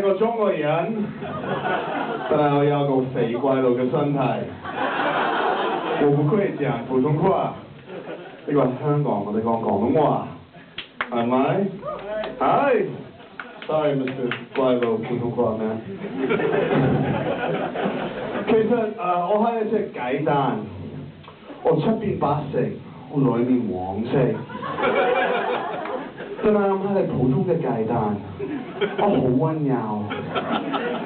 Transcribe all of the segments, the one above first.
係個中國人，但係我有個肥怪佬嘅身體，我不會講普通話。呢個係香港，我哋講廣東話，係咪？係。Sorry, Mr. 怪佬普通話咩？其實我係一隻雞蛋，我出邊白色，我裏面黃色。但係我係普通嘅雞蛋，我好溫柔，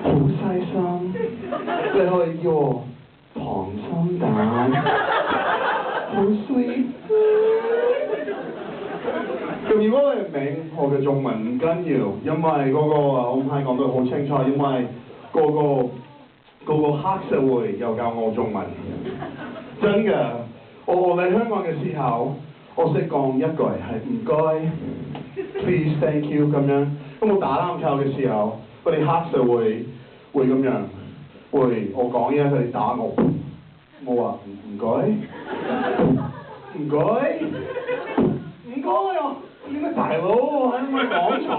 好細心，你可以叫我溏心蛋，好 sweet。咁如果你唔明我嘅中文唔緊要，因為嗰個我唔係講得好清楚，因為嗰個黑社會又教我中文。真㗎，我嚟香港嘅時候，我識講一句係唔該。Please, thank you 咁樣。咁我打籃球嘅時候，嗰啲黑社會會咁樣，會我講嘢佢哋打我，我話唔該，唔該，唔該啊！點解大佬我喺度講錯？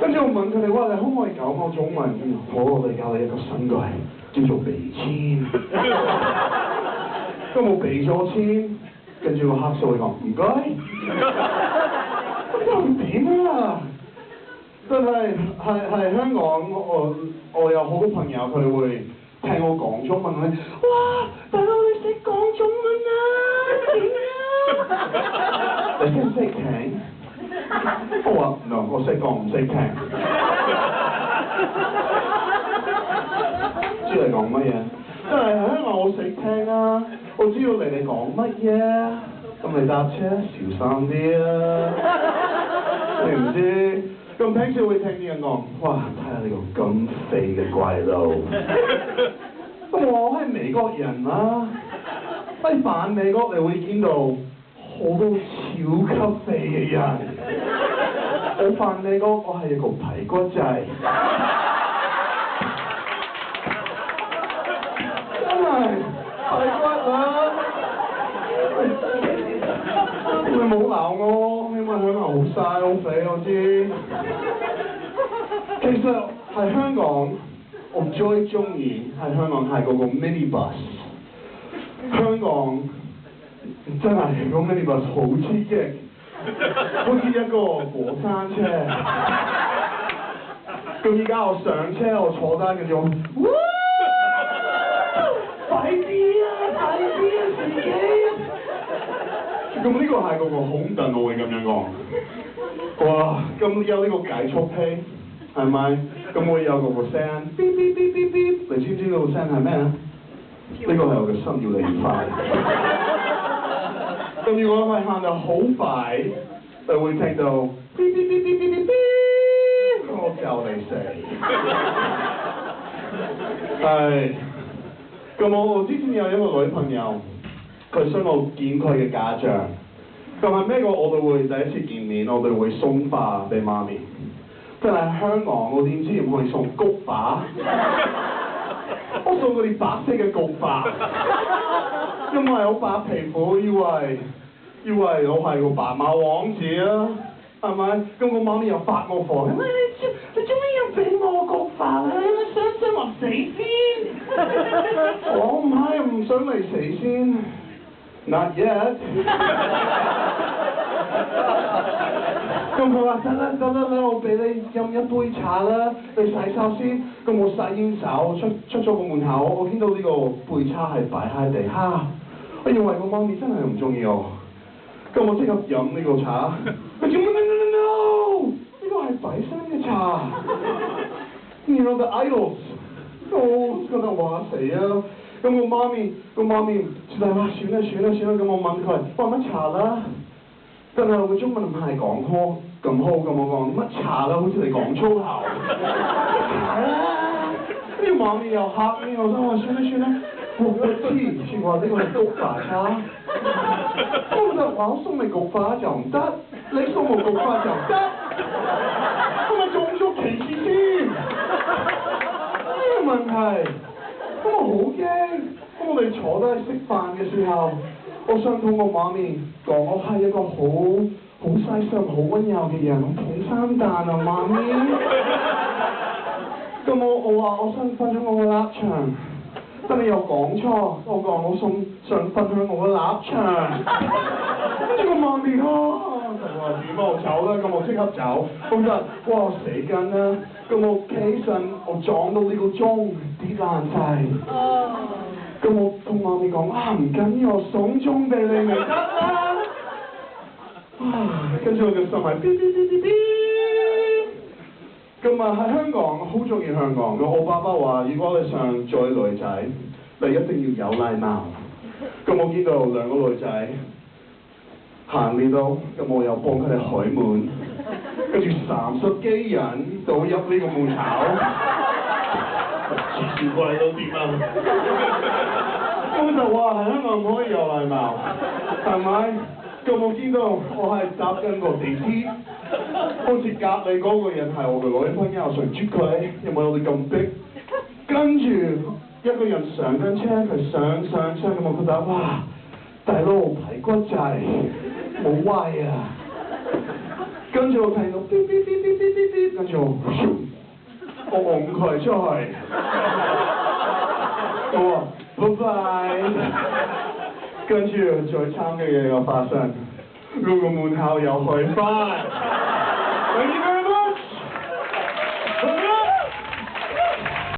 跟住我問佢哋話：你可唔可以教我中文？好，我哋教你一個新句，叫做鼻籤。咁我鼻咗籤，跟住個黑社會講唔該。又點啊？真係香港，我有好多朋友佢哋會聽我講中文咧。哇！大佬你識講中文啊？點啊？你識唔識聽？我話 no， 我識講唔識聽。知你講乜嘢？真係香港我識聽啊！我知道你哋講乜嘢。咁你搭車小心啲啊！你唔知，咁平時會聽啲人講，哇！睇下呢個咁肥嘅怪佬。咁我係美國人啦，喺反美國你會見到好多超級肥嘅人。我反美國，我係一個排骨仔。真係排骨啊！你冇鬧我，因為香港好曬好肥，我知。其實喺香港，我最中意喺香港係嗰個 mini bus。香港真係個 mini bus 好刺激，好似一個過山車。咁而家我上車，我坐低跟住我，快啲啊！快啲啊！自己。咁呢個係嗰個紅燈，我會咁樣講。哇！咁有呢個計速器，係咪？咁會有嗰個聲，嗶嗶嗶嗶嗶，你知唔知道個聲係咩啊？呢個係我嘅心要你快。咁如果係行得好快，就會聽到嗶嗶嗶嗶嗶嗶，我教你死。係。咁我之前有一個女朋友。佢想我見佢嘅家長，咁係咩個？我哋會第一次見面，我哋會送花俾媽咪。但係香港，我點知唔可以送菊花？我送嗰啲白色嘅菊花，因為我白皮膚，以為我係個白馬王子啊，係咪？咁我媽咪又發我火，你做咩要俾我菊花咧？你想我死先？我唔係唔想你死先。Not yet 。咁佢話得啦，我俾你飲一杯茶啦，你洗手先。咁我洗完手出咗個門口，我見到呢個杯茶係擺喺地下，我以為個媽咪真係唔中意我。咁我即刻飲呢個茶，佢叫 no， 呢個係擺生嘅茶。You know the idols， 我覺得話死啊！咁我媽咪就係話算啦，咁我問佢話乜茶啦？但係我中文唔係講咁好，咁我講乜茶啦？好似你講粗口。茶啦！呢個媽咪又嚇你，我想話算啦，我知以前話呢個係菊花茶。我就話我送你菊花就唔得，你送我菊花就得，係咪種族歧視先？咩問題？咁我好驚，咁我哋坐低食飯嘅時候，我想同我媽咪講，我係一個好細心、好溫柔嘅人，我捧生蛋啊，媽咪。咁我話我想分享我嘅立場，但你又講錯，我講我想分享我嘅立場。跟住個媽咪就話點啊，我走啦，咁我即刻走。咁就哇死緊啦！咁我企起身，我撞到呢個鐘跌爛晒。咁我同媽咪講啊，唔緊要，我送鐘俾你咪得啦。跟住我嘅心係嗶嗶嗶嗶嗶。咁啊喺香港，我好中意香港。我爸爸話：如果你想追女仔，你一定要有禮貌。咁我見到兩個女仔行呢度，咁我又幫佢哋開門，跟住30幾人都入呢個門口，次次過嚟都點啊？咁就話喺香港唔可以有禮貌，係咪？咁我見到我係搭緊個地鐵，好似隔離嗰個人係我嘅女朋友，想捉佢，因為我哋咁逼。跟住一個人上緊車，佢上車，咁我覺得哇，大佬排骨仔好威啊！跟住我睇到嗶嗶嗶嗶嗶嗶嗶，跟住我擁佢出去，我話拜拜。跟住最慘嘅嘢又發生，嗰個門口又開返。